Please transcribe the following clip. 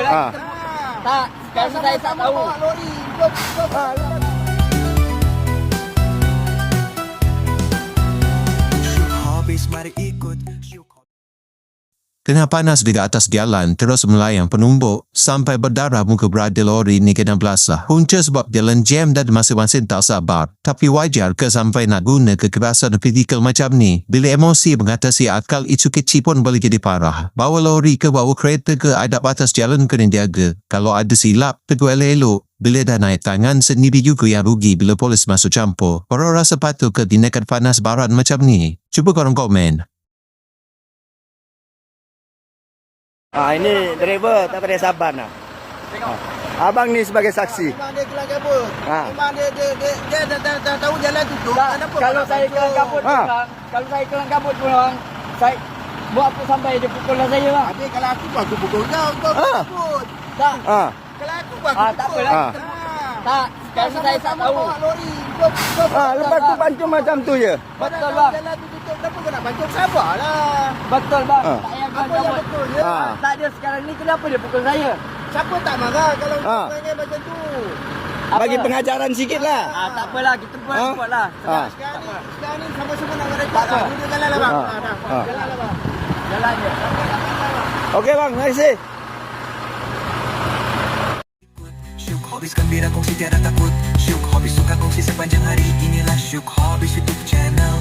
lah. Ah. Tak, sekarang saya tak tahu. Tengah panas di atas jalan terus melayang penumbuk sampai berdarah muka berada lori ni kena belasah. Punca sebab jalan jam dan masing-masing tak sabar. Tapi wajar ke sampai nak guna kekerasan fizikal macam ni. Bila emosi mengatasi akal, isu kecil pun boleh jadi parah. Bawa lori ke bawa kereta ke ada batas jalan kena jaga. Kalau ada silap, tegur elok. Bila dah naik tangan, sendiri juga yang rugi bila polis masuk campur. Korang rasa patut ke tindakan panas barat macam ni? Cuba korang komen. Ini driver tak pandai sabar nak. Abang ni sebagai saksi. Memang dia kelang kabut. Memang dia dah tahu jalan tutup. Kenapa? Kalau saya kelang kabut pulang, kalau saya kelang kabut pulang, saya buat apa sampai dia pukul lah saya bang. Habis kalau aku pukul kau kabut. Tak. Kalau aku aku pukul. Tak apalah. Tak, sekarang saya tak tahu. Bawa lori. Lepas tu pancung macam tu je. Betul bang. Jalan tu tutup. Kenapa kau nak pancung? Sabarlah. Betul bang. Tak payah kelang Apa yang kabut. betul je? Tak ada sekarang ni kenapa dia pukul saya? Siapa tak marah kalau kau perangai macam tu? Bagi pengajaran sikit lah. Tak apalah, kita buat lah. Sekarang ni sama-sama nak rekod lah. Duduk jalan lah bang. Jalan lah bang. Jalan je. Okey bang, terima kasih. Syuk Hobbies gembira kongsi tiada takut. Syuk Hobbies suka kongsi sepanjang hari. Inilah Syuk Hobbies YouTube channel.